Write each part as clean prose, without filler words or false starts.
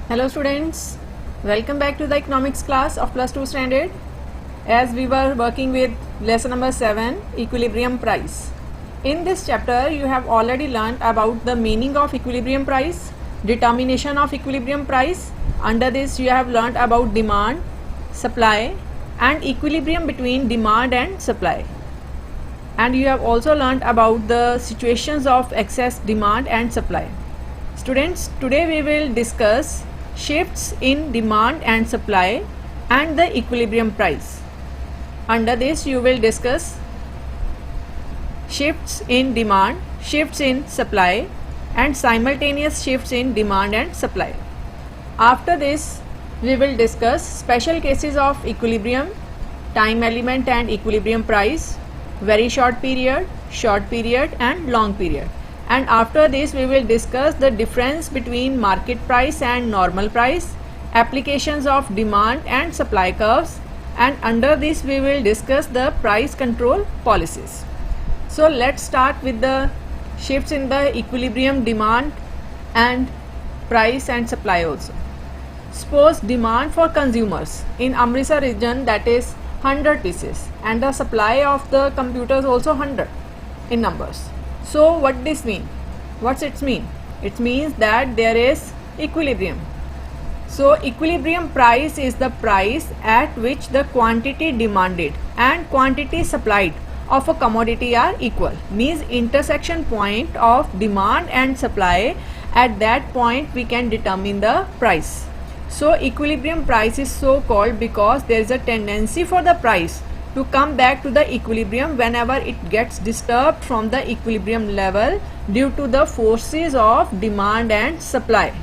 Hello students, welcome back to the economics class of plus 2 standard. As we were working with lesson number 7, equilibrium price. In this chapter you have already learned about the meaning of equilibrium price, determination of equilibrium price. Under this you have learned about demand, supply and equilibrium between demand and supply. And you have also learned about the situations of excess demand and supply. Students, today we will discuss shifts in demand and supply and the equilibrium price. Under this you will discuss shifts in demand, shifts in supply and simultaneous shifts in demand and supply. After this we will discuss special cases of equilibrium, time element and equilibrium price, very short period and long period. And after this we will discuss the difference between market price and normal price, applications of demand and supply curves, and under this we will discuss the price control policies. So let's start with the shifts in the equilibrium demand and price and supply also. Suppose demand for consumers in Amritsar region, that is 100 pieces, and the supply of the computers also 100 in numbers. So what this mean? What's it mean? It means that there is equilibrium. So equilibrium price is the price at which the quantity demanded and quantity supplied of a commodity are equal. Means intersection point of demand and supply, at that point we can determine the price. So equilibrium price is so called because there is a tendency for the price to come back to the equilibrium whenever it gets disturbed from the equilibrium level due to the forces of demand and supply.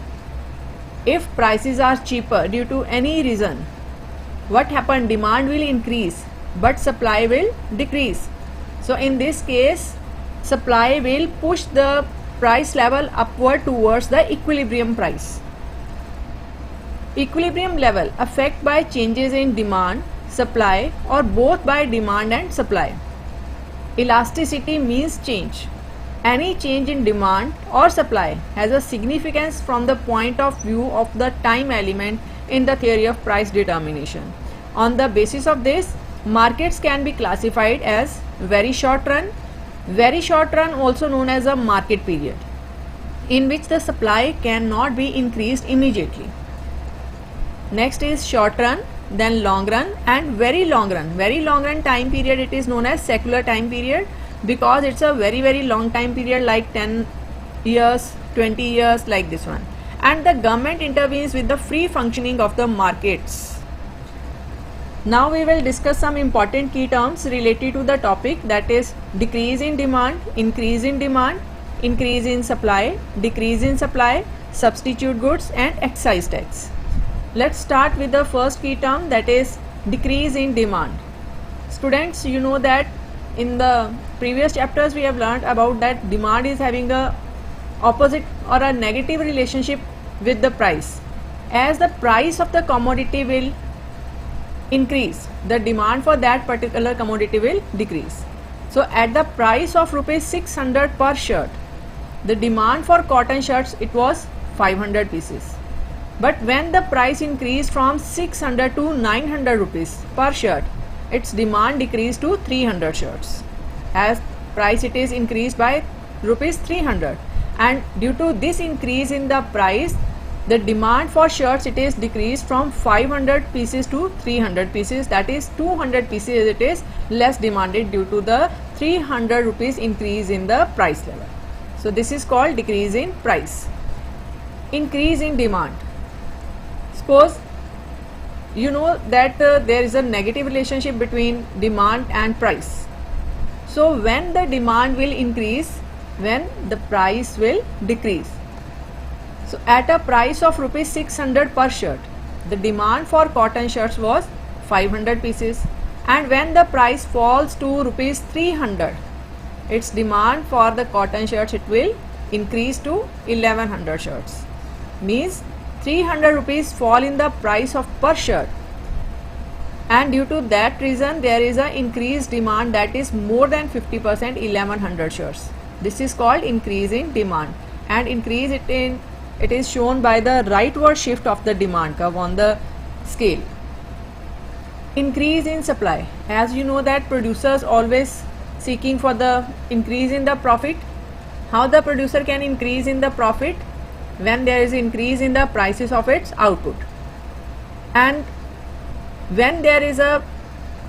If prices are cheaper due to any reason, what happen? Demand will increase but supply will decrease. So in this case supply will push the price level upward towards the equilibrium price. Equilibrium level affected by changes in demand, supply or both by demand and supply. Elasticity means change. Any change in demand or supply has a significance from the point of view of the time element in the theory of price determination. On the basis of this, markets can be classified as very short run also known as a market period, in which the supply cannot be increased immediately. Next is short run, then long run and very long run. Very long run time period, it is known as secular time period because it's a very long time period, like 10 years, 20 years, like this one. And the government intervenes with the free functioning of the markets. Now we will discuss some important key terms related to the topic, that is decrease in demand, increase in demand, increase in supply, decrease in supply, substitute goods and excise tax. Let's start with the first key term, that is decrease in demand. Students, you know that in the previous chapters we have learned about that demand is having a opposite or a negative relationship with the price. As the price of the commodity will increase, the demand for that particular commodity will decrease. So at the price of rupees 600 per shirt, the demand for cotton shirts, it was 500 pieces. But when the price increased from 600 to 900 rupees per shirt, its demand decreased to 300 shirts. As price it is increased by rupees 300, and due to this increase in the price, the demand for shirts, it is decreased from 500 pieces to 300 pieces, that is 200 pieces it is less demanded due to the 300 rupees increase in the price level. So this is called decrease in price. Increase in demand. Suppose you know that there is a negative relationship between demand and price. So when the demand will increase, when the price will decrease. So at a price of rupees 600 per shirt, the demand for cotton shirts was 500 pieces, and when the price falls to rupees 300, its demand for the cotton shirts, it will increase to 1100 shirts. Means 300 rupees fall in the price of per shirt, and due to that reason there is a increased demand that is more than 50%, 1100 shirts. This is called increase in demand, and increase it in it is shown by the rightward shift of the demand curve on the scale. Increase in supply. As you know that producers always seeking for the increase in the profit. How the producer can increase in the profit? When there is increase in the prices of its output. And when there is a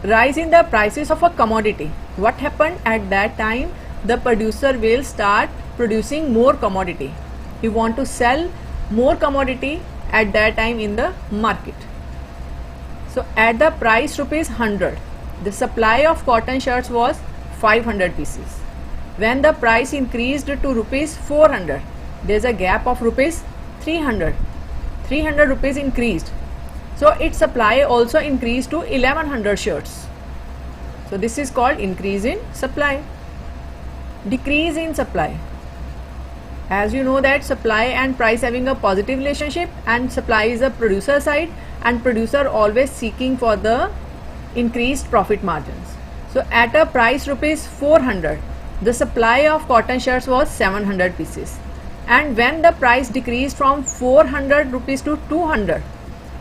rise in the prices of a commodity, what happened at that time? The producer will start producing more commodity. He want to sell more commodity at that time in the market. So at the price rupees 100, the supply of cotton shirts was 500 pieces. When the price increased to rupees 400, there is a gap of rupees 300. 300 rupees increased. So its supply also increased to 1100 shirts. So this is called increase in supply. Decrease in supply. As you know that supply and price having a positive relationship, and supply is a producer side, and producer always seeking for the increased profit margins. So at a price rupees 400, the supply of cotton shirts was 700 pieces. And when the price decreased from 400 rupees to 200,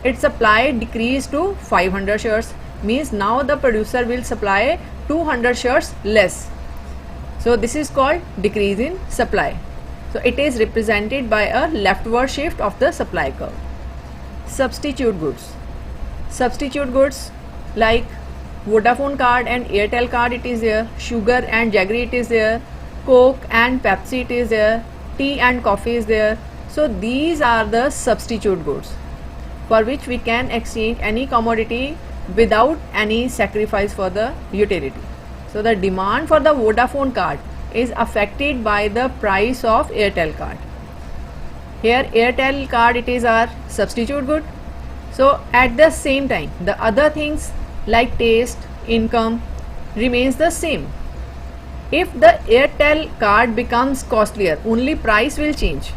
its supply decreased to 500 shirts. Means now the producer will supply 200 shirts less. So this is called decrease in supply. So it is represented by a leftward shift of the supply curve. Substitute goods. Substitute goods like Vodafone card and Airtel card, it is there. Sugar and jaggery, it is there. Coke and Pepsi, it is there. Tea and coffee is there. So these are the substitute goods for which we can exchange any commodity without any sacrifice for the utility. So the demand for the Vodafone card is affected by the price of Airtel card. Here Airtel card, it is our substitute good. So at the same time the other things like taste, income remains the same. If the Airtel card becomes costlier, only price will change.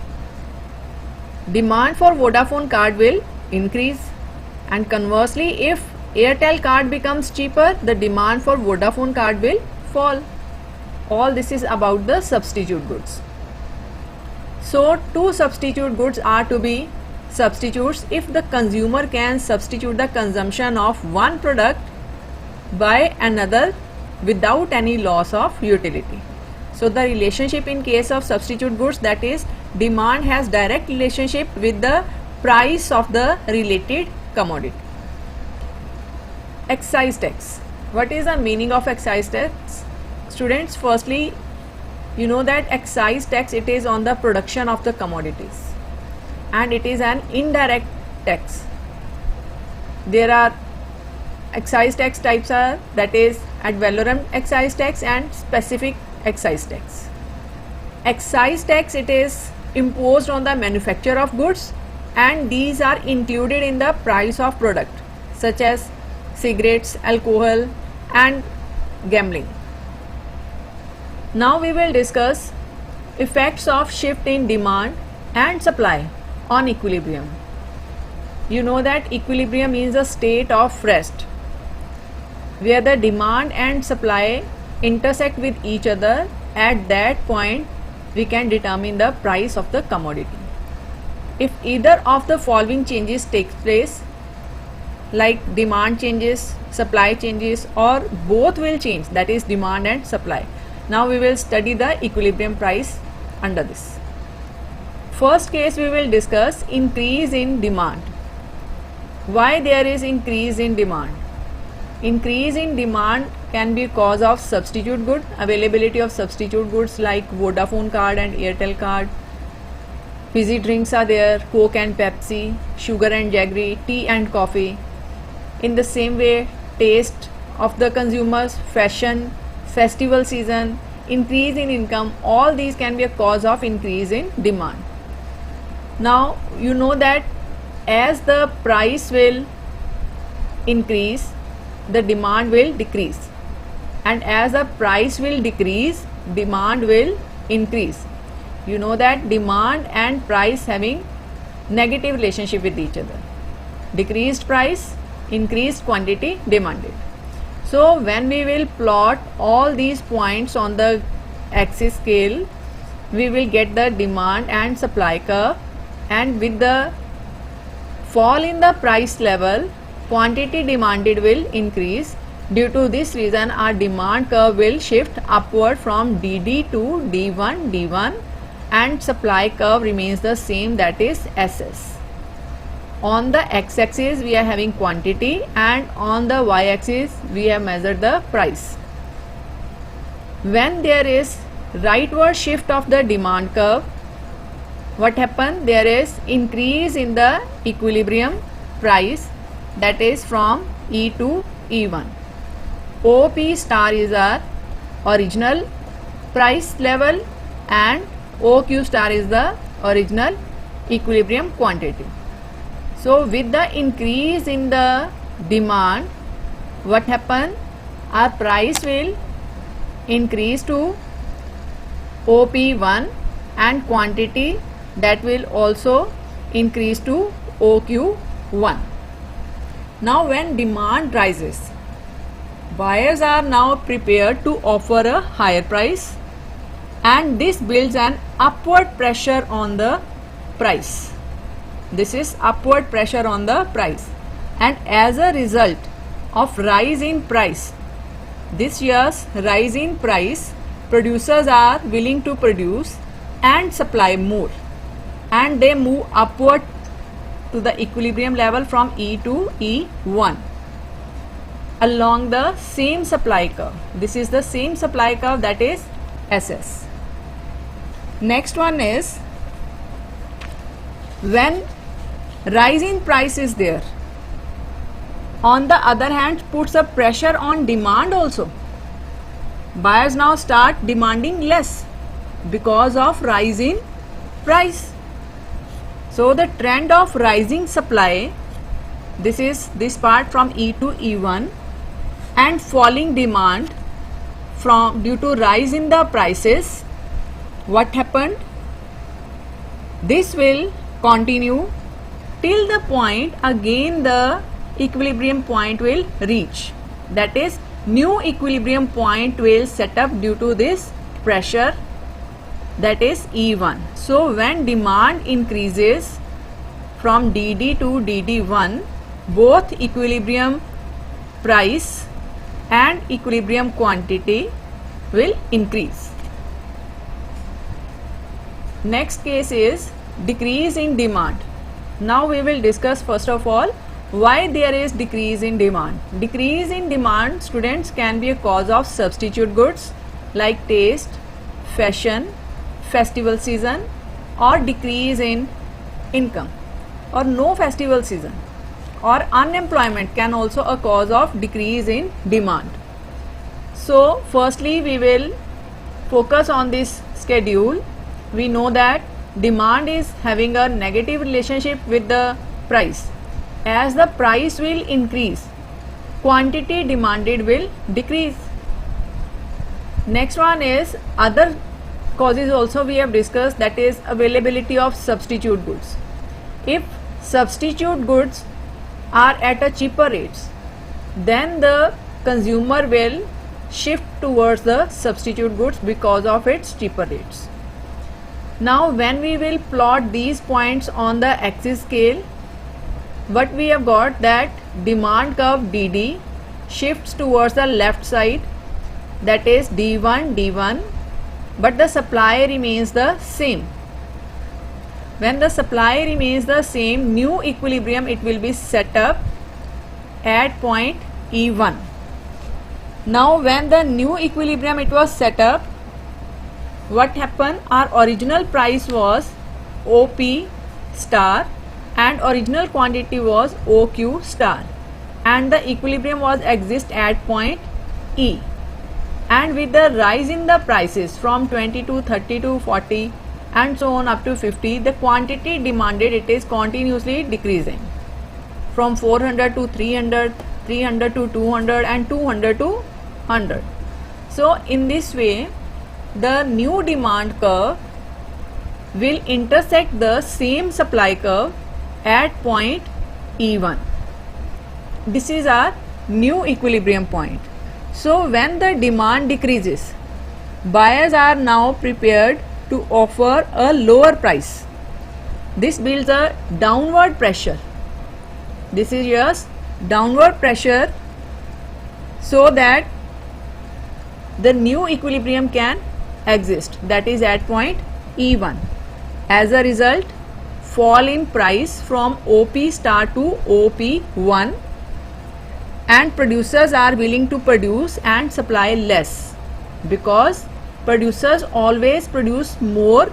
Demand for Vodafone card will increase, and conversely if Airtel card becomes cheaper, the demand for Vodafone card will fall. All this is about the substitute goods. So two substitute goods are to be substitutes if the consumer can substitute the consumption of one product by another without any loss of utility. So the relationship in case of substitute goods, that is demand has direct relationship with the price of the related commodity. Excise tax. What is the meaning of excise tax? Students, firstly you know that excise tax, it is on the production of the commodities and it is an indirect tax. There are excise tax types are, that is ad valorem excise tax and specific excise tax. Excise tax, it is imposed on the manufacture of goods, and these are included in the price of product such as cigarettes, alcohol and gambling. Now we will discuss effects of shift in demand and supply on equilibrium. You know that equilibrium means a state of rest where the demand and supply intersect with each other. At that point we can determine the price of the commodity. If either of the following changes takes place, like demand changes, supply changes, or both will change, that is demand and supply. Now we will study the equilibrium price under this. First case we will discuss increase in demand. Why there is increase in demand? Increase in demand can be cause of substitute good, availability of substitute goods like Vodafone card and Airtel card. Fizzy drinks are there, Coke and Pepsi, sugar and jaggery, tea and coffee. In the same way, taste of the consumers, fashion, festival season, increase in income, all these can be a cause of increase in demand. Now you know that as the price will increase, the demand will decrease, and as the price will decrease, demand will increase. You know that demand and price having negative relationship with each other. Decreased price, increased quantity demanded. So when we will plot all these points on the axis scale, we will get the demand and supply curve, and with the fall in the price level, quantity demanded will increase. Due to this reason, our demand curve will shift upward from DD to D1, D1, and supply curve remains the same, that is SS. On the x-axis we are having quantity and on the y-axis we have measured the price. When there is rightward shift of the demand curve, what happen? There is increase in the equilibrium price, that is from E to E1. OP star is our original price level and OQ star is the original equilibrium quantity. So with the increase in the demand, what happen? Our price will increase to OP1 and quantity that will also increase to OQ1. Now when demand rises, buyers are now prepared to offer a higher price, and this builds an upward pressure on the price. This is upward pressure on the price, and as a result of rise in price, this year's rise in price, producers are willing to produce and supply more, and they move upward to the equilibrium level from E to E1 along the same supply curve. This is the same supply curve, that is SS. Next one is when rise in price is there, on the other hand puts a pressure on demand also. Buyers now start demanding less because of rise in price. So the trend of rising supply, this is this part from E to E1, and falling demand from due to rise in the prices, what happened? This will continue till the point again the equilibrium point will reach, that is new equilibrium point will set up due to this pressure, that is E1. So when demand increases from DD to DD1, both equilibrium price and equilibrium quantity will increase. Next case is decrease in demand. Now we will discuss first of all why there is decrease in demand. Decrease in demand, students, can be a cause of substitute goods like taste, fashion, festival season, or decrease in income, or no festival season, or unemployment can also a cause of decrease in demand. So firstly we will focus on this schedule. We know that demand is having a negative relationship with the price. As the price will increase, quantity demanded will decrease. Next one is other causes also we have discussed, that is availability of substitute goods. If substitute goods are at a cheaper rates, then the consumer will shift towards the substitute goods because of its cheaper rates. Now when we will plot these points on the axis scale, what we have got, that demand curve DD shifts towards the left side, that is D1, D1, but the supply remains the same. When the supply remains the same, new equilibrium it will be set up at point E1. Now when the new equilibrium it was set up, what happened? Our original price was OP star and original quantity was OQ star, and the equilibrium was exist at point E. And with the rise in the prices from 20 to 30 to 40 and so on up to 50, the quantity demanded it is continuously decreasing from 400 to 300, 300 to 200 and 200 to 100. So in this way the new demand curve will intersect the same supply curve at point E1. This is our new equilibrium point. So when the demand decreases, buyers are now prepared to offer a lower price. this builds a downward pressure. This is just downward pressure so that the new equilibrium can exist, that is at point E1. As a result, fall in price from OP star to OP1, and producers are willing to produce and supply less, because producers always produce more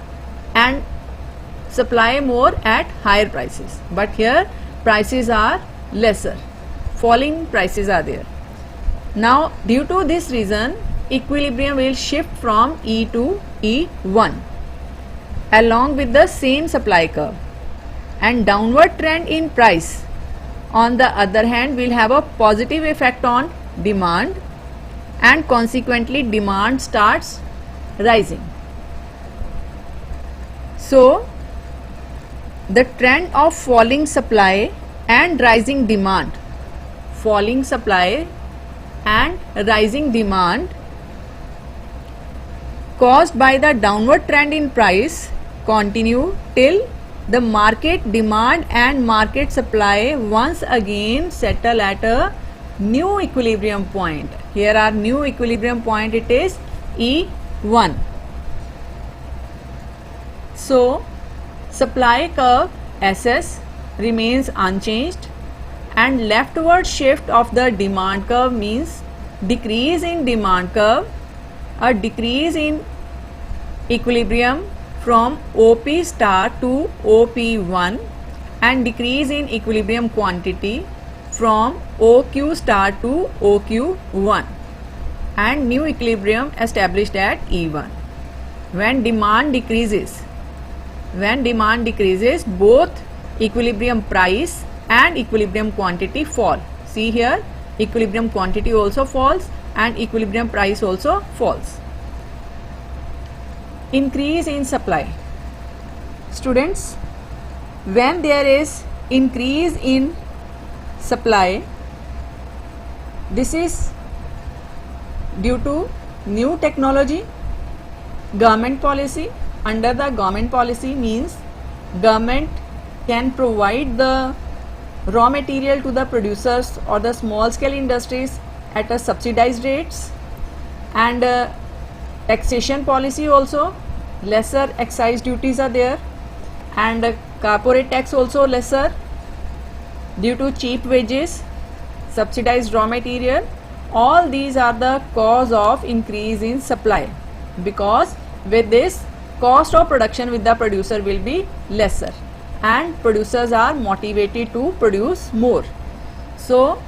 and supply more at higher prices, but here prices are lesser, falling prices are there. Now due to this reason, equilibrium will shift from E to E1 along with the same supply curve, and downward trend in price on the other hand will have a positive effect on demand, and consequently demand starts rising. So the trend of falling supply and rising demand, falling supply and rising demand caused by the downward trend in price continue till the market demand and market supply once again settle at a new equilibrium point. Here are new equilibrium point, it is E1. So supply curve SS remains unchanged, and leftward shift of the demand curve means decrease in demand curve, a decrease in equilibrium from OP star to OP1, and decrease in equilibrium quantity from OQ star to OQ1, and new equilibrium established at E1. When demand decreases, both equilibrium price and equilibrium quantity fall. See here, equilibrium quantity also falls and equilibrium price also falls. Increase in supply. Students, when there is increase in supply, this is due to new technology, government policy. Under the government policy means government can provide the raw material to the producers or the small scale industries at a subsidized rates, and taxation policy also, lesser excise duties are there, and corporate tax also lesser due to cheap wages, subsidized raw material. All these are the cause of increase in supply, because with this cost of production with the producer will be lesser and producers are motivated to produce more. So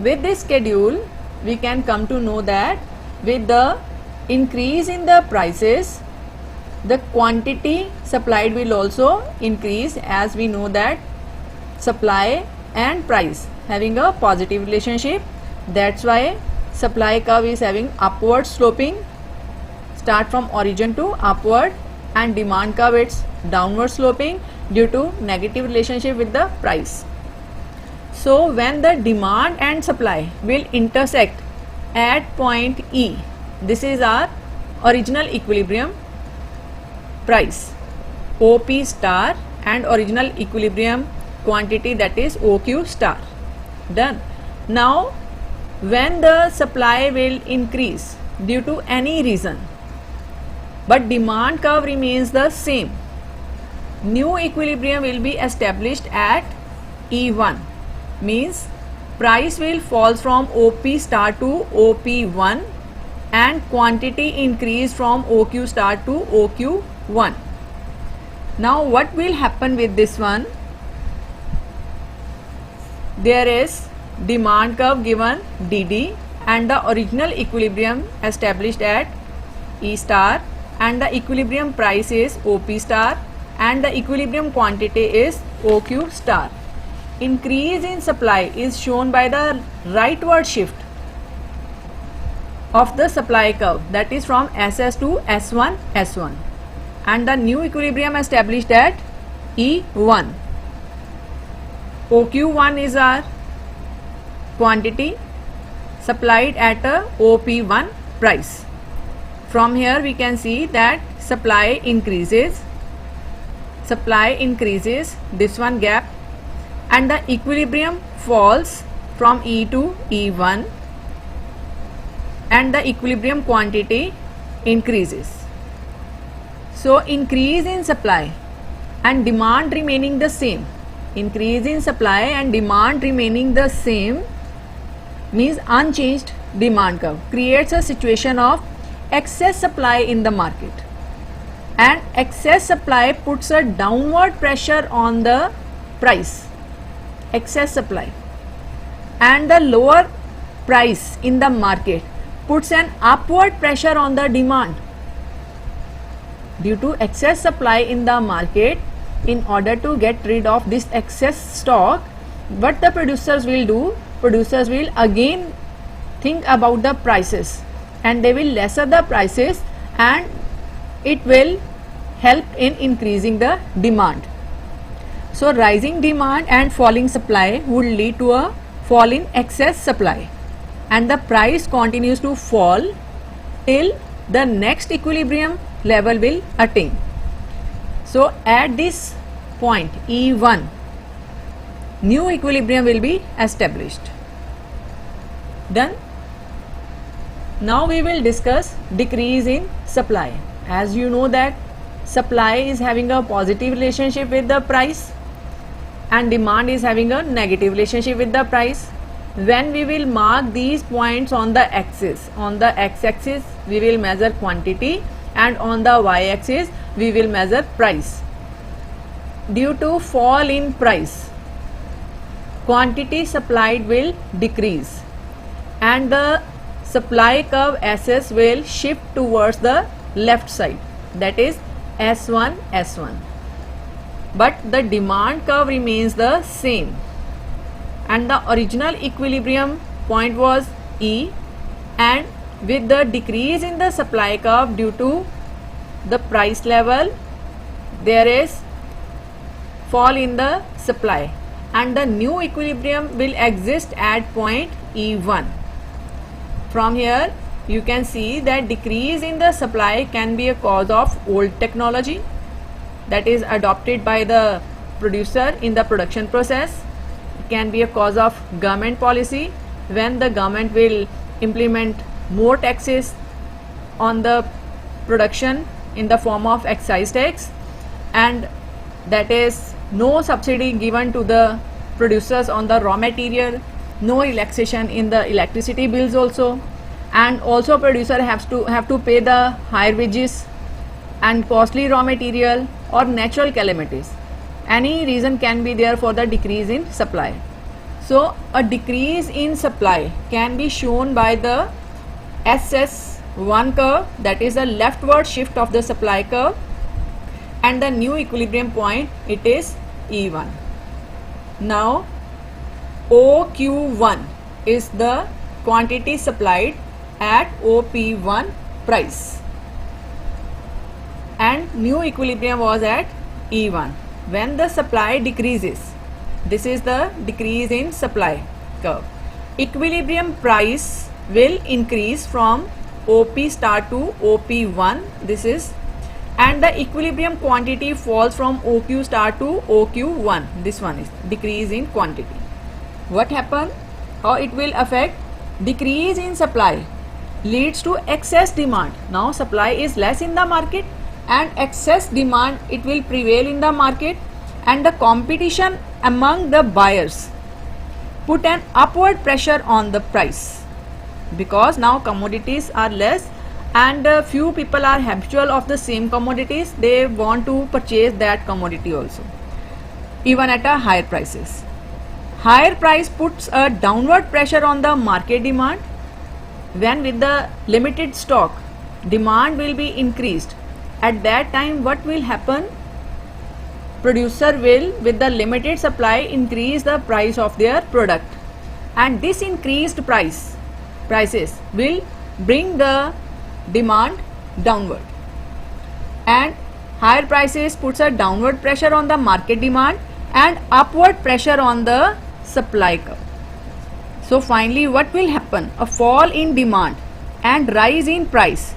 with this schedule we can come to know that with the increase in the prices, the quantity supplied will also increase, as we know that supply and price having a positive relationship. That's why supply curve is having upward sloping, start from origin to upward, and demand curve it's downward sloping due to negative relationship with the price. So when the demand and supply will intersect at point E, this is our original equilibrium price OP star and original equilibrium quantity, that is OQ star. Done. Now when the supply will increase due to any reason but demand curve remains the same, new equilibrium will be established at E1, means price will fall from OP star to OP1 and quantity increase from OQ star to OQ1. Now what will happen with this one? There is demand curve given DD and the original equilibrium established at E star, and the equilibrium price is OP star and the equilibrium quantity is OQ star. Increase in supply is shown by the rightward shift of the supply curve, that is from SS to S1 S1, and the new equilibrium established at E1. OQ1 is our quantity supplied at a OP1 price. From here we can see that supply increases supply increases, this one gap, and the equilibrium falls from E to E1, and the equilibrium quantity increases. So increase in supply and demand remaining the same, increase in supply and demand remaining the same means unchanged demand curve, creates a situation of excess supply in the market, and excess supply puts a downward pressure on the price, excess supply, and the lower price in the market puts an upward pressure on the demand. Due to excess supply in the market, in order to get rid of this excess stock, what the producers will do, producers will again think about the prices, and they will lesser the prices, and it will help in increasing the demand. So rising demand and falling supply would lead to a fall in excess supply, and the price continues to fall till the next equilibrium level will attain. So at this point E1, new equilibrium will be established. Then now we will discuss decrease in supply. As you know that supply is having a positive relationship with the price and demand is having a negative relationship with the price. When we will mark these points on the axis, on the x-axis we will measure quantity, and on the y-axis we will measure price. Due to fall in price, quantity supplied will decrease, and the supply curve SS will shift towards the left side, that is S1 S1, but the demand curve remains the same, and the original equilibrium point was E, and with the decrease in the supply curve due to the price level, there is fall in the supply, and the new equilibrium will exist at point E1. From here you can see that decrease in the supply can be a cause of old technology that is adopted by the producer in the production process. It can be a cause of government policy, when the government will implement more taxes on the production in the form of excise tax, and that is no subsidy given to the producers on the raw material, no relaxation in the electricity bills also, and also producer have to pay the higher wages and costly raw material or natural calamities. Any reason can be there for the decrease in supply. So a decrease in supply can be shown by the SS1 curve, that is the leftward shift of the supply curve, and the new equilibrium point, it is E1. Now OQ1 is the quantity supplied at OP1 price, and new equilibrium was at E1. When the supply decreases, this is the decrease in supply curve, equilibrium price will increase from OP star to OP1, this is, and the equilibrium quantity falls from OQ star to OQ1, this one is decrease in quantity. What happen? How it will affect? Decrease in supply leads to excess demand. Now supply is less in the market and excess demand, it will prevail in the market, and the competition among the buyers put an upward pressure on the price, because now commodities are less and few people are habitual of the same commodities, they want to purchase that commodity also, even at a higher prices. Higher price puts a downward pressure on the market demand. When with the limited stock, demand will be increased. At that time what will happen? Producer will, with the limited supply, increase the price of their product, and this increased prices will bring the demand downward, and higher prices puts a downward pressure on the market demand and upward pressure on the supply curve. So finally what will happen? A fall in demand and rise in price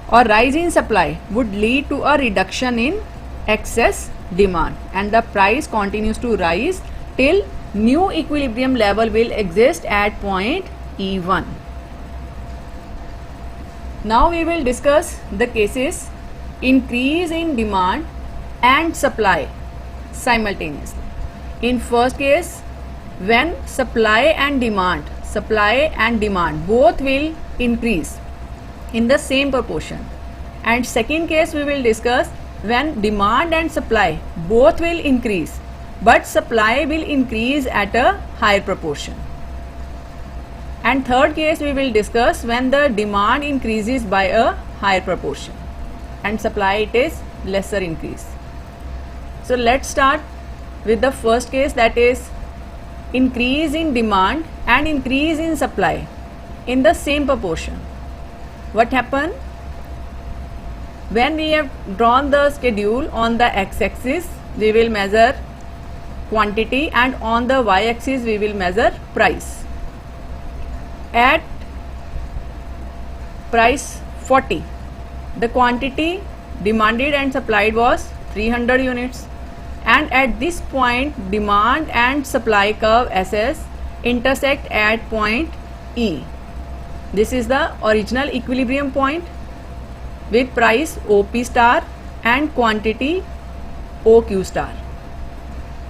or rise in supply would lead to a reduction in excess demand, and the price continues to rise till new equilibrium level will exist at point E1. Now we will discuss the cases increase in demand and supply simultaneously. In first case, when supply and demand both will increase in the same proportion. And second case we will discuss when demand and supply both will increase, but supply will increase at a higher proportion. And third case we will discuss when the demand increases by a higher proportion and supply it is lesser increase. So let's start with the first case, that is increase in demand and increase in supply in the same proportion. What happened? When we have drawn the schedule, on the x-axis we will measure quantity and on the y-axis we will measure price. At price 40, the quantity demanded and supplied was 300 units, and at this point demand and supply curve SS intersect at point E. This is the original equilibrium point with price OP star and quantity OQ star.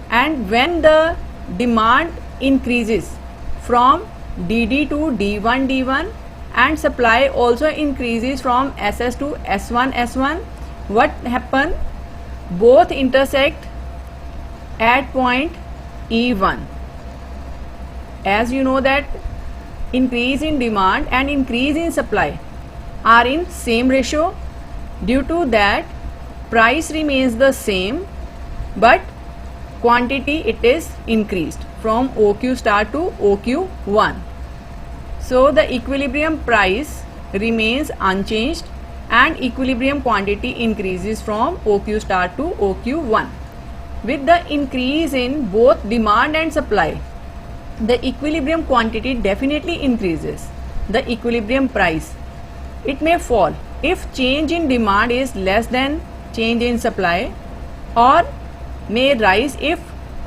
And when the demand increases from DD to D1 D1 and supply also increases from SS to S1 S1, what happen? Both intersect at point E1. As you know that increase in demand and increase in supply are in same ratio. Due to that, price remains the same, but quantity it is increased from OQ star to OQ1. So the equilibrium price remains unchanged and equilibrium quantity increases from OQ star to OQ1. With the increase in both demand and supply, the equilibrium quantity definitely increases. The equilibrium price, it may fall if change in demand is less than change in supply, or may rise if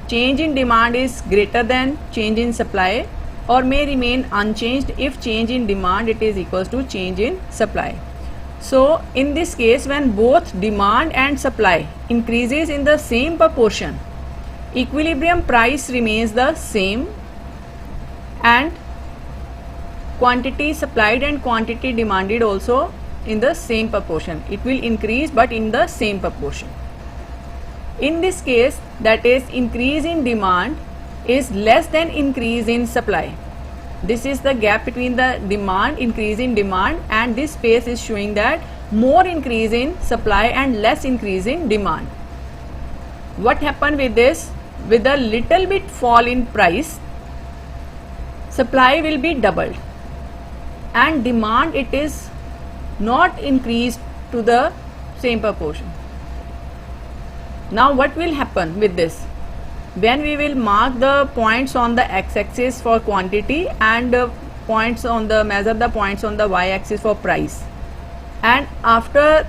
change in demand is greater than change in supply, or may remain unchanged if change in demand it is equals to change in supply. So in this case, when both demand and supply increases in the same proportion, equilibrium price remains the same and quantity supplied and quantity demanded also in the same proportion. It will increase but in the same proportion. In this case, that is increase in demand is less than increase in supply. This is the gap between the demand, increase in demand, and this space is showing that more increase in supply and less increase in demand. What happened with this? With a little bit fall in price, supply will be doubled and demand it is not increased to the same proportion. Now what will happen with this? When we will mark the points on the x-axis for quantity and points on the measure the points on the y-axis for price, and after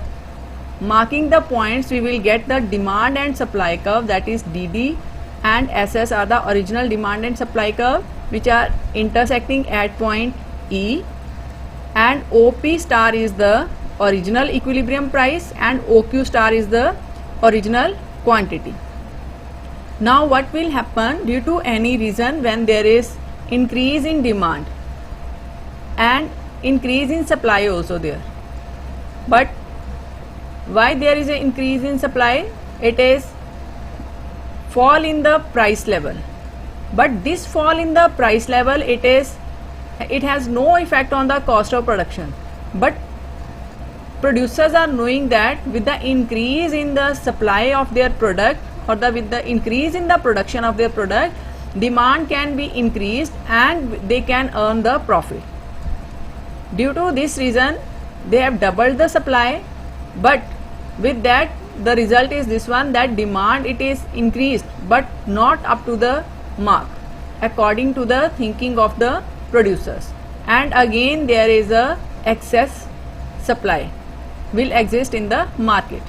marking the points we will get the demand and supply curve, that is DD and SS are the original demand and supply curve which are intersecting at point E, and OP star is the original equilibrium price and OQ star is the original quantity. Now what will happen due to any reason when there is increase in demand and increase in supply also there? But why there is an increase in supply? It is fall in the price level. But this fall in the price level, it has no effect on the cost of production. But producers are knowing that with the increase in the supply of their product or with the increase in the production of their product, demand can be increased and they can earn the profit. Due to this reason, they have doubled the supply, but with that the result is this one, that demand it is increased but not up to the mark according to the thinking of the producers, and again there is a excess supply will exist in the market.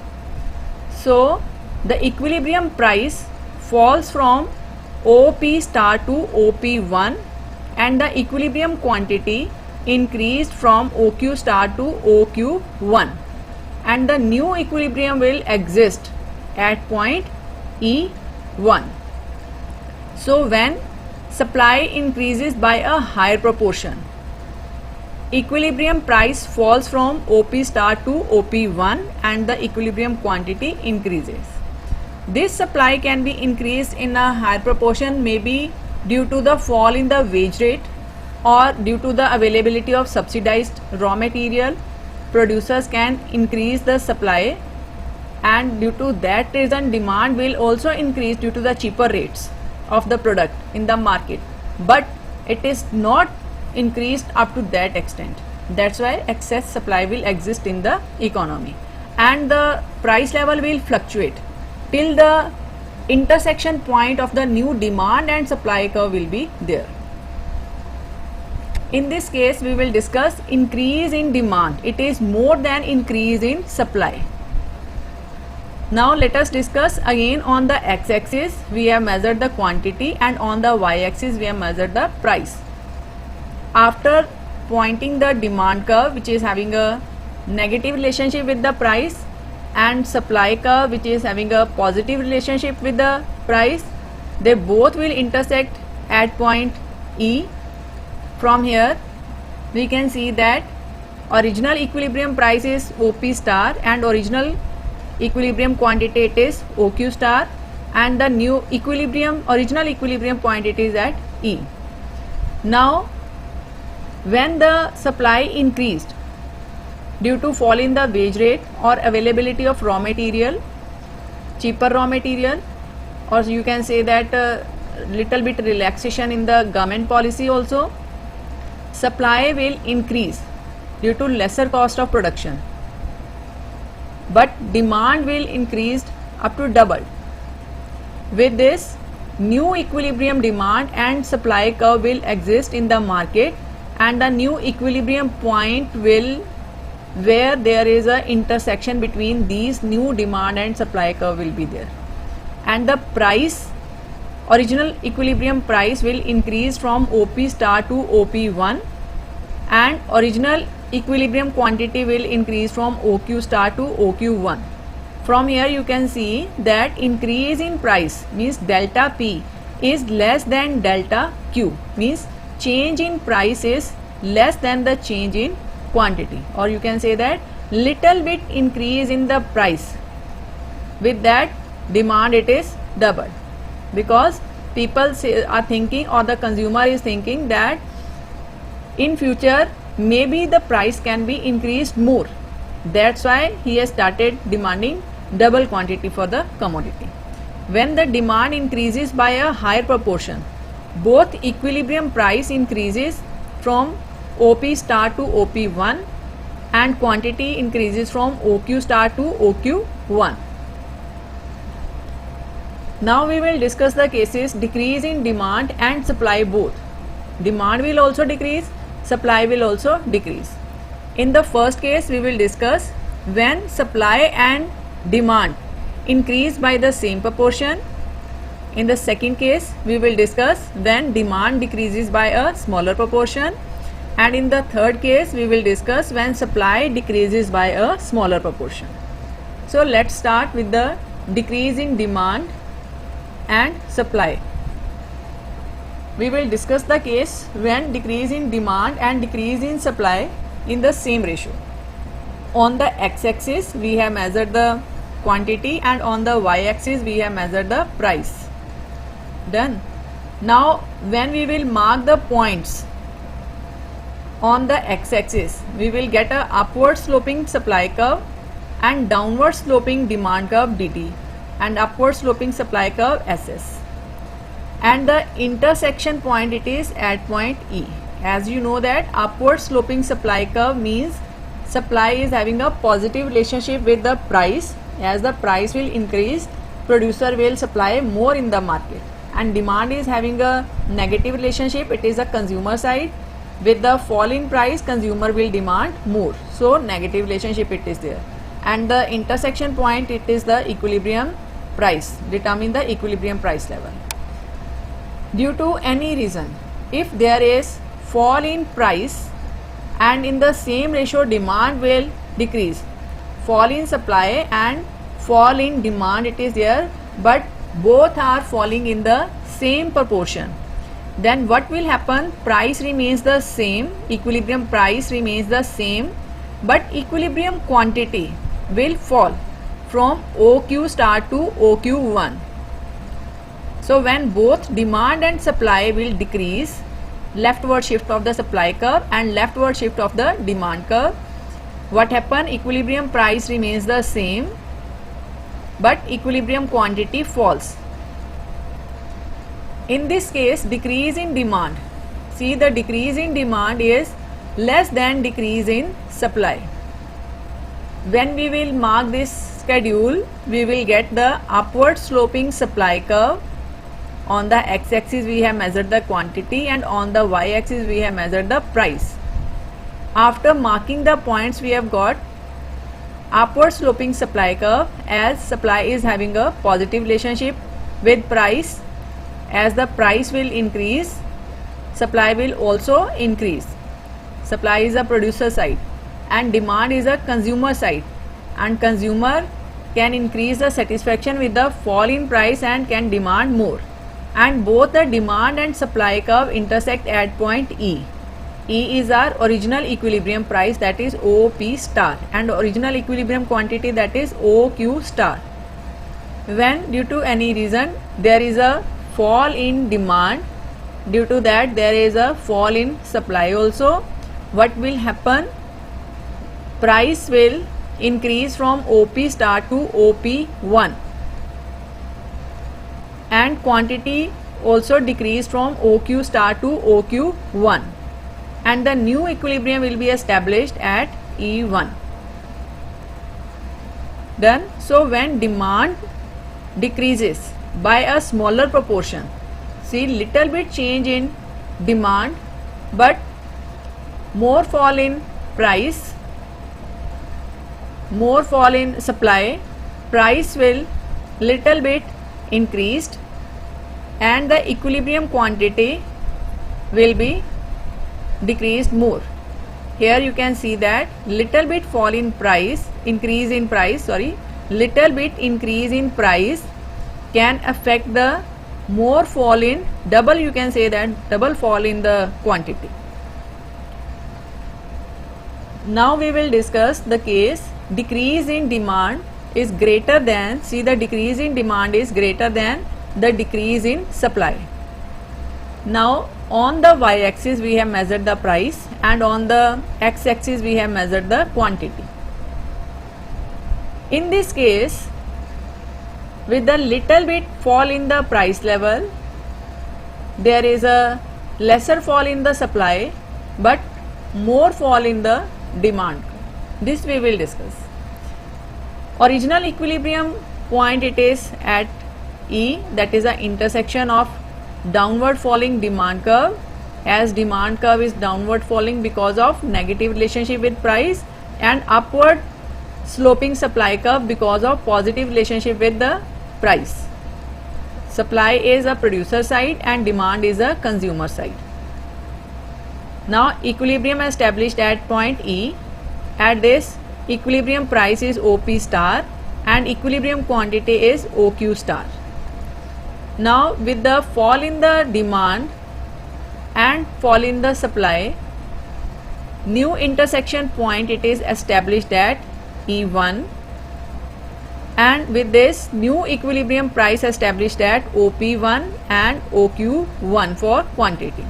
So the equilibrium price falls from OP star to OP1 and the equilibrium quantity increased from OQ star to OQ1 and the new equilibrium will exist at point E1. So when supply increases by a higher proportion, equilibrium price falls from OP star to OP1 and the equilibrium quantity increases. This supply can be increased in a higher proportion, maybe due to the fall in the wage rate or due to the availability of subsidized raw material. Producers can increase the supply, and due to that reason demand will also increase due to the cheaper rates of the product in the market, but it is not increased up to that extent. That's why excess supply will exist in the economy and the price level will fluctuate till the intersection point of the new demand and supply curve will be there. In this case we will discuss increase in demand. It is more than increase in supply. Now let us discuss again. On the x-axis we have measured the quantity and on the y-axis we have measured the price. After pointing the demand curve, which is having a negative relationship with the price, and supply curve, which is having a positive relationship with the price, they both will intersect at point E. From here we can see that original equilibrium price is OP star and original equilibrium quantity it is OQ star, and the new original equilibrium quantity is at E. Now when the supply increased due to fall in the wage rate or availability of raw material, cheaper raw material, or you can say that little bit relaxation in the government policy also, supply will increase due to lesser cost of production, but demand will increase up to double. With this, new equilibrium demand and supply curve will exist in the market, and the new equilibrium point will where there is a intersection between these new demand and supply curve will be there, and the price, original equilibrium price, will increase from OP star to OP1 and original equilibrium quantity will increase from OQ star to OQ1. From here you can see that increase in price means delta P is less than delta Q, means change in price is less than the change in quantity, or you can say that little bit increase in the price, with that demand it is doubled, because people are thinking, or the consumer is thinking, that in future maybe the price can be increased more. That's why he has started demanding double quantity for the commodity. When the demand increases by a higher proportion, both equilibrium price increases from OP star to OP1 and quantity increases from OQ star to OQ1. Now we will discuss the cases decrease in demand and supply both. Demand will also decrease, supply will also decrease. In the first case we will discuss when supply and demand increase by the same proportion. In the second case we will discuss when demand decreases by a smaller proportion, and in the third case we will discuss when supply decreases by a smaller proportion. So let's start with the decrease in demand and supply. We will discuss the case when decrease in demand and decrease in supply in the same ratio. On the x-axis we have measured the quantity and on the y-axis we have measured the price. Done. Now when we will mark the points on the x-axis, we will get a upward sloping supply curve and downward sloping demand curve dt and upward sloping supply curve ss, and the intersection point it is at point E. As you know that upward sloping supply curve means supply is having a positive relationship with the price. As the price will increase, producer will supply more in the market, and demand is having a negative relationship, it is a consumer side. With the fall in price, consumer will demand more, so negative relationship it is there, and the intersection point it is the equilibrium price, determine the equilibrium price level. Due to any reason, if there is fall in price and in the same ratio demand will decrease, fall in supply and fall in demand it is there, but both are falling in the same proportion, then what will happen? Price remains the same, equilibrium price remains the same, but equilibrium quantity will fall from OQ star to OQ1. So when both demand and supply will decrease, leftward shift of the supply curve and leftward shift of the demand curve, what happen? Equilibrium price remains the same, but equilibrium quantity falls. In this case, decrease in demand. See, the decrease in demand is less than decrease in supply. When we will mark this schedule, we will get the upward sloping supply curve. On the x-axis we have measured the quantity and on the y-axis we have measured the price. After marking the points, we have got upward sloping supply curve as supply is having a positive relationship with price. As the price will increase, supply will also increase. Supply is a producer side and demand is a consumer side, and consumer can increase the satisfaction with the fall in price and can demand more, and both the demand and supply curve intersect at point E. E is our original equilibrium price, that is OP star, and original equilibrium quantity, that is OQ star. When due to any reason there is a fall in demand, due to that there is a fall in supply also, what will happen? Price will increase from OP star to OP1 and quantity also decrease from OQ star to OQ1, and the new equilibrium will be established at E1. Done. So when demand decreases by a smaller proportion, see, little bit change in demand but more fall in price, more fall in supply, price will little bit increased and the equilibrium quantity will be decreased more. Here you can see that little bit fall in price, increase in price, little bit increase in price can affect the more fall in double, you can say that double fall in the quantity. Now we will discuss the case decrease in demand is greater than, see, the decrease in demand is greater than the decrease in supply. Now on the y-axis we have measured the price and on the x-axis we have measured the quantity. In this case, with the little bit fall in the price level, there is a lesser fall in the supply but more fall in the demand. This we will discuss. Original equilibrium point, it is at E, that is the intersection of downward falling demand curve, as demand curve is downward falling because of negative relationship with price, and upward sloping supply curve because of positive relationship with the price. Supply is a producer side and demand is a consumer side. Now equilibrium established at point E. At this equilibrium price is OP star and equilibrium quantity is OQ star. Now with the fall in the demand and fall in the supply, new intersection point it is established at E1, and with this new equilibrium price established at OP1 and OQ1 for quantity.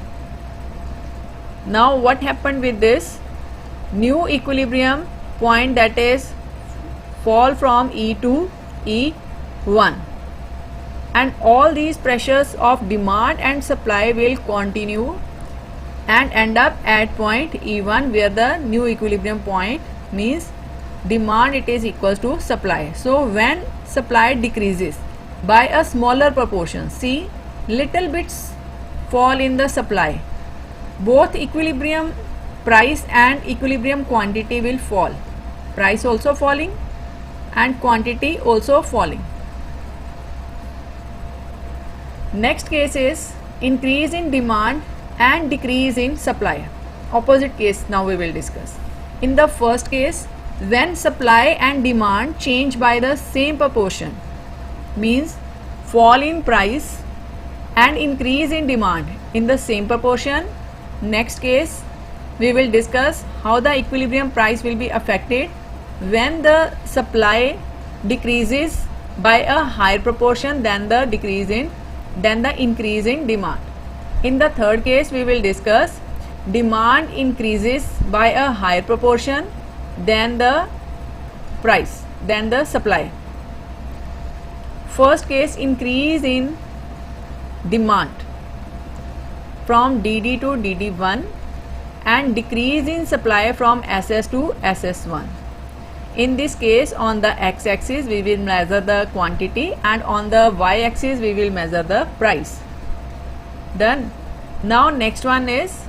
Now what happened with this new equilibrium point, that is fall from E to E1, and all these pressures of demand and supply will continue and end up at point E1, where the new equilibrium point means demand it is equals to supply. So when supply decreases by a smaller proportion, see, little bits fall in the supply, both equilibrium price and equilibrium quantity will fall, price also falling and quantity also falling. Next case is increase in demand and decrease in supply. Opposite case now we will discuss. In the first case, when supply and demand change by the same proportion, means fall in price and increase in demand in the same proportion. Next case, we will discuss how the equilibrium price will be affected when the supply decreases by a higher proportion than the increase in demand. In the third case, we will discuss demand increases by a higher proportion than the supply. First case, increase in demand from DD to DD1 and decrease in supply from SS to SS1. In this case, on the x-axis we will measure the quantity and on the y-axis we will measure the price. Done. Now next one is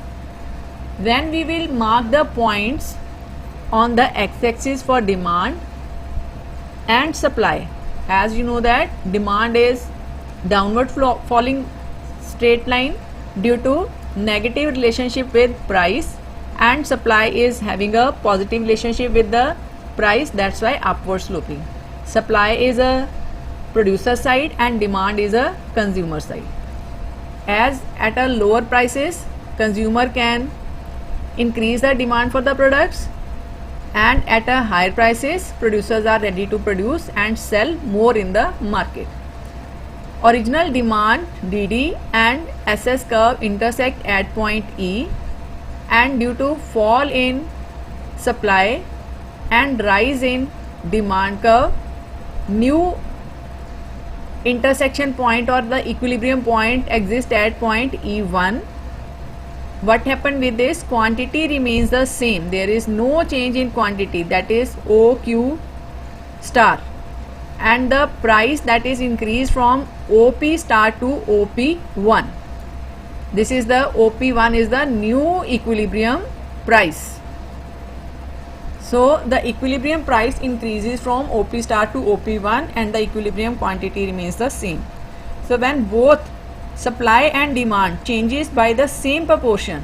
when we will mark the points on the x-axis for demand and supply. As you know that demand is downward falling straight line due to negative relationship with price, and supply is having a positive relationship with the price, that's why upward sloping. Supply is a producer side and demand is a consumer side. As at a lower prices, consumer can increase the demand for the products, and at a higher prices, producers are ready to produce and sell more in the market. Original demand DD and SS curve intersect at point E, and due to fall in supply and rise in demand curve, new intersection point or the equilibrium point exists at point E1. What happened with this? Quantity remains the same. There is no change in quantity, that is OQ star, and the price that is increased from OP star to OP1. This is the OP1 is the new equilibrium price. So the equilibrium price increases from OP star to OP1 and the equilibrium quantity remains the same. So when both supply and demand changes by the same proportion,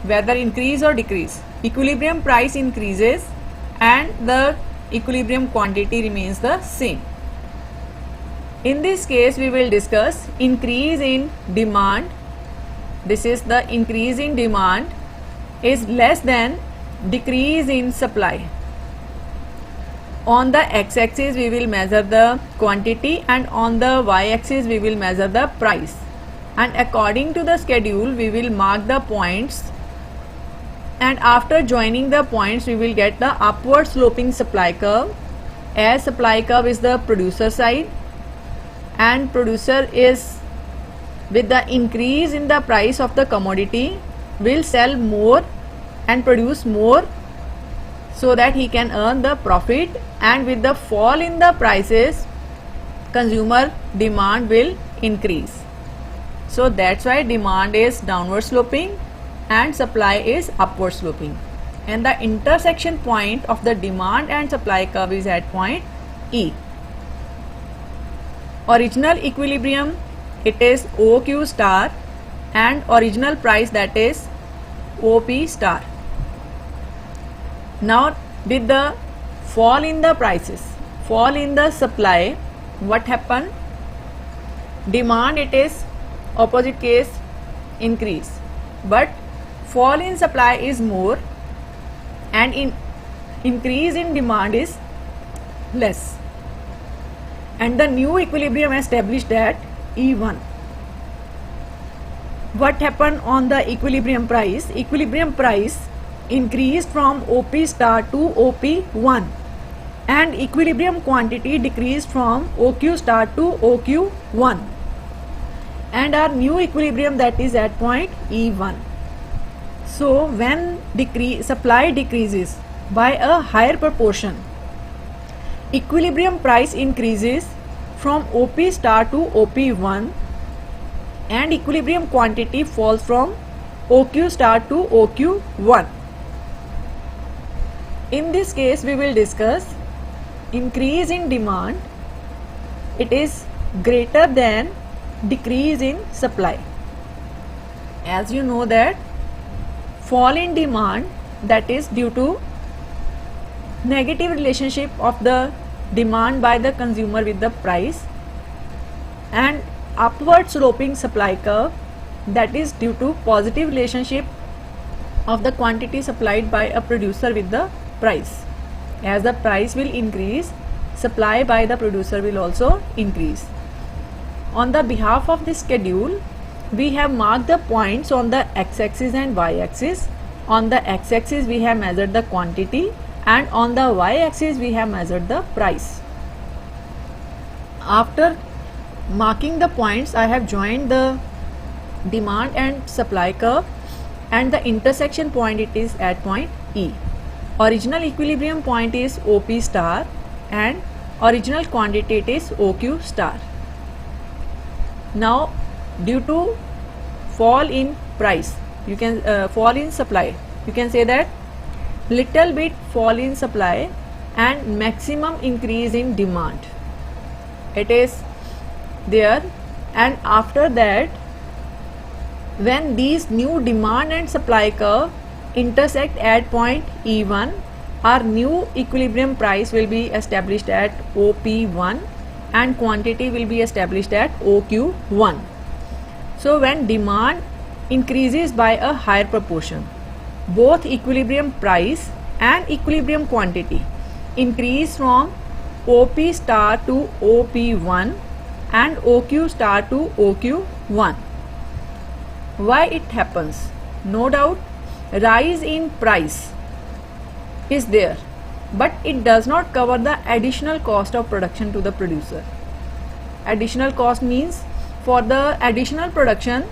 whether increase or decrease, equilibrium price increases and the equilibrium quantity remains the same. In this case, we will discuss increase in demand. This is the increase in demand is less than decrease in supply. On the x-axis we will measure the quantity and on the y-axis we will measure the price, and according to the schedule we will mark the points, and after joining the points we will get the upward sloping supply curve, as supply curve is the producer side and producer is with the increase in the price of the commodity will sell more and produce more so that he can earn the profit, and with the fall in the prices consumer demand will increase. So that's why demand is downward sloping and supply is upward sloping, and the intersection point of the demand and supply curve is at point E. Original equilibrium, it is OQ star, and original price, that is OP star. Now with the fall in the prices, fall in the supply, what happened? Demand, it is opposite case, increase, but fall in supply is more and increase in demand is less, and the new equilibrium established at E1. What happened on the equilibrium price? Equilibrium price increased from OP star to OP1, and equilibrium quantity decreased from OQ star to OQ1, and our new equilibrium, that is at point E1. So when supply decreases by a higher proportion, equilibrium price increases from OP star to OP1 and equilibrium quantity falls from OQ star to OQ1. In this case we will discuss increase in demand, it is greater than decrease in supply. As you know that fall in demand, that is due to negative relationship of the demand by the consumer with the price, and upward sloping supply curve, that is due to positive relationship of the quantity supplied by a producer with the price. As the price will increase, supply by the producer will also increase. On the behalf of this schedule, we have marked the points on the x-axis and y-axis. On the x-axis we have measured the quantity, and on the y-axis we have measured the price. After marking the points, I have joined the demand and supply curve, and the intersection point it is at point E. Original equilibrium point is OP star and original quantity it is OQ star. Now due to fall in price, you can fall in supply, you can say that little bit fall in supply and maximum increase in demand, it is there. And after that, when these new demand and supply curve intersect at point E1, our new equilibrium price will be established at OP1 and quantity will be established at OQ1. So when demand increases by a higher proportion, both equilibrium price and equilibrium quantity increase from OP star to OP1 and OQ star to OQ1. Why it happens? No doubt rise in price is there, but it does not cover the additional cost of production to the producer. Additional cost means for the additional production,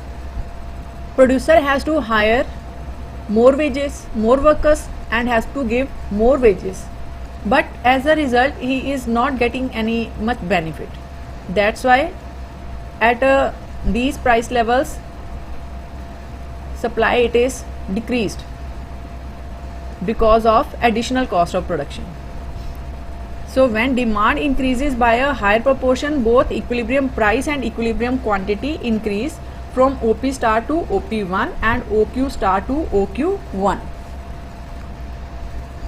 producer has to hire more wages, more workers, and has to give more wages, but as a result he is not getting any much benefit. That's why at these price levels, supply it is decreased because of additional cost of production. So when demand increases by a higher proportion, both equilibrium price and equilibrium quantity increase from OP star to OP1 and OQ star to OQ1.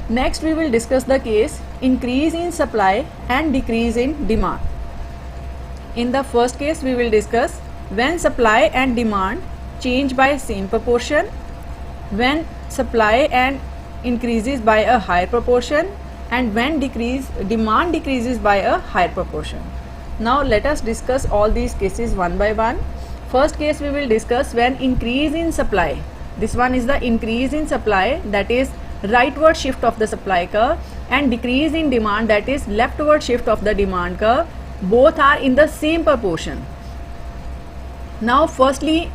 Next we will discuss the case increase in supply and decrease in demand. In the first case we will discuss when supply and demand change by same proportion, when supply and increases by a higher proportion, and when demand decreases by a higher proportion. Now let us discuss all these cases one by one. First case we will discuss when increase in supply. This one is the increase in supply, that is rightward shift of the supply curve, and decrease in demand, that is leftward shift of the demand curve. Both are in the same proportion. Now firstly,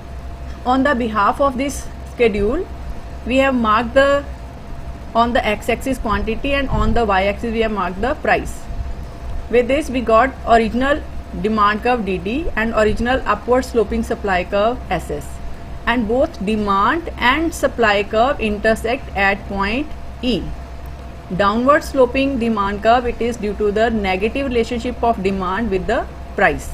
on the behalf of this schedule, we have marked the on the x-axis quantity and on the y-axis we have marked the price. With this we got original demand curve DD and original upward sloping supply curve SS, and both demand and supply curve intersect at point E. Downward sloping demand curve, it is due to the negative relationship of demand with the price,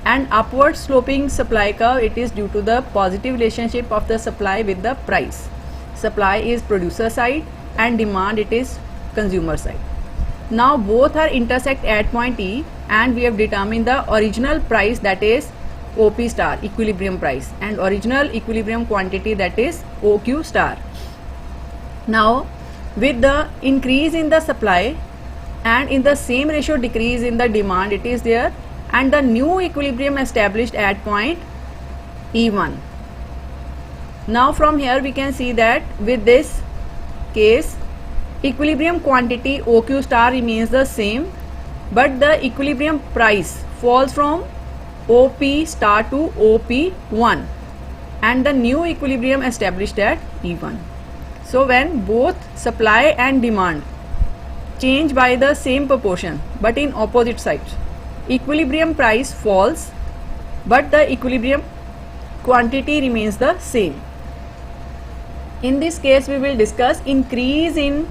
and upward sloping supply curve, it is due to the positive relationship of the supply with the price. Supply is producer side and demand it is consumer side. Now both are intersect at point E, and we have determined the original price, that is OP star, equilibrium price, and original equilibrium quantity, that is OQ star. Now with the increase in the supply and in the same ratio decrease in the demand, it is there, and the new equilibrium established at point E1. Now from here we can see that with this case equilibrium quantity OQ star remains the same, but the equilibrium price falls from OP star to OP1 and the new equilibrium established at E1. So when both supply and demand change by the same proportion but in opposite sides, equilibrium price falls but the equilibrium quantity remains the same. In this case we will discuss increase in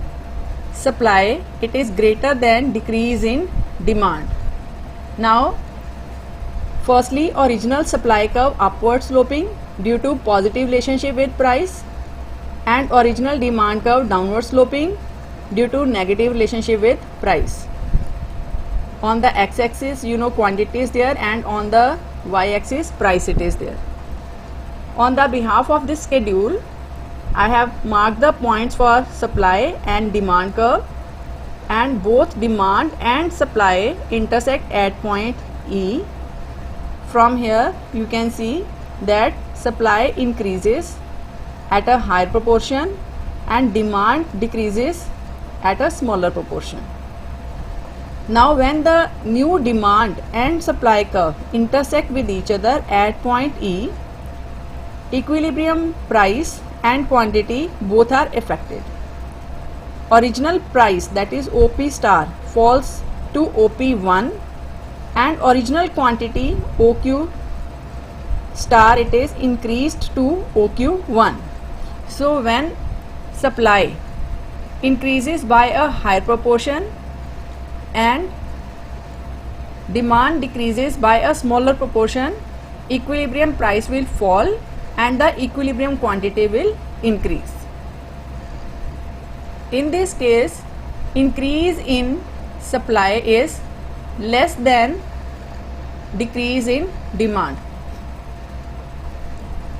supply, it is greater than decrease in demand. Now Firstly, original supply curve upward sloping due to positive relationship with price, and original demand curve downward sloping due to negative relationship with price. On the x-axis quantity is there, and on the y-axis price it is there. On the behalf of this schedule, I have marked the points for supply and demand curve, and both demand and supply intersect at point E. From here you can see that supply increases at a higher proportion and demand decreases at a smaller proportion. Now when the new demand and supply curve intersect with each other at point E, equilibrium price and quantity both are affected. Original price, that is OP star, falls to OP1, and original quantity OQ star, it is increased to OQ1. So when supply increases by a higher proportion and demand decreases by a smaller proportion, equilibrium price will fall and the equilibrium quantity will increase. In this case, increase in supply is less than decrease in demand.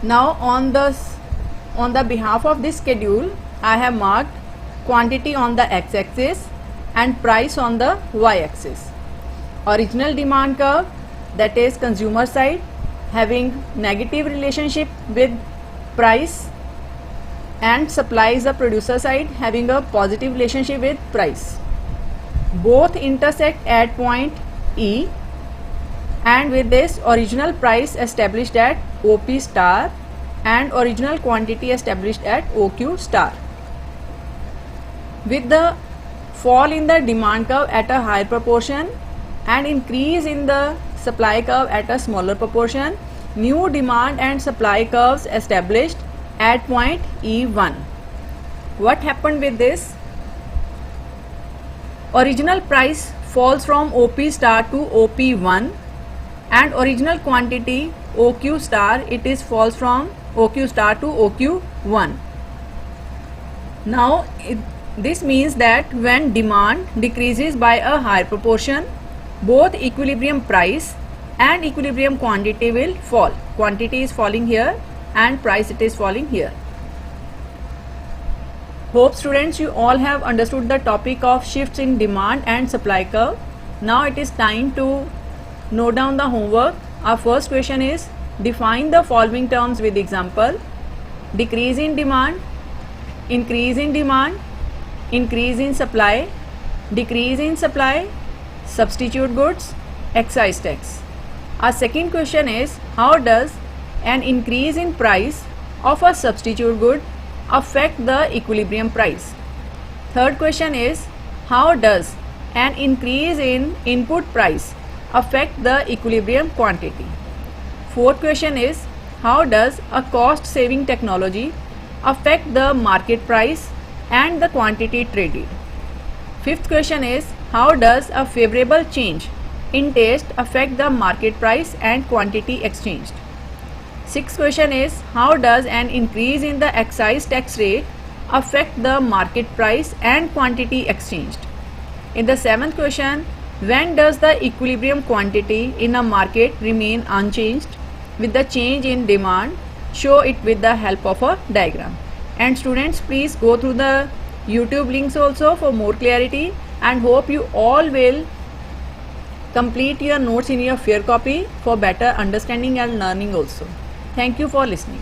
Now on the behalf of this schedule, I have marked quantity on the x-axis and price on the y-axis. Original demand curve, that is consumer side, having negative relationship with price, and supply is the producer side, having a positive relationship with price. Both intersect at point E, and with this original price established at OP star and original quantity established at OQ star. With the fall in the demand curve at a higher proportion and increase in the supply curve at a smaller proportion, new demand and supply curves established at point E1. What happened with this? Original price falls from OP star to OP1, and original quantity OQ star, it is falls from OQ star to OQ1. Now this means that when demand decreases by a higher proportion, both equilibrium price and equilibrium quantity will fall. Quantity is falling here and price it is falling here. Hope students you all have understood the topic of shifts in demand and supply curve. Now it is time to note down the homework. Our first question is, define the following terms with example: decrease in demand, increase in demand, increase in supply, decrease in supply, substitute goods, excise tax. Our second question is, how does an increase in price of a substitute good affect the equilibrium price? Third question is, how does an increase in input price affect the equilibrium quantity? Fourth question is, how does a cost saving technology affect the market price and the quantity traded? Fifth question is, how does a favorable change in taste affect the market price and quantity exchanged? Sixth question is, how does an increase in the excise tax rate affect the market price and quantity exchanged? In the seventh question, when does the equilibrium quantity in a market remain unchanged with the change in demand? Show it with the help of a diagram. And students, please go through the YouTube links also for more clarity, and hope you all will complete your notes in your fair copy for better understanding and learning also. Thank you for listening.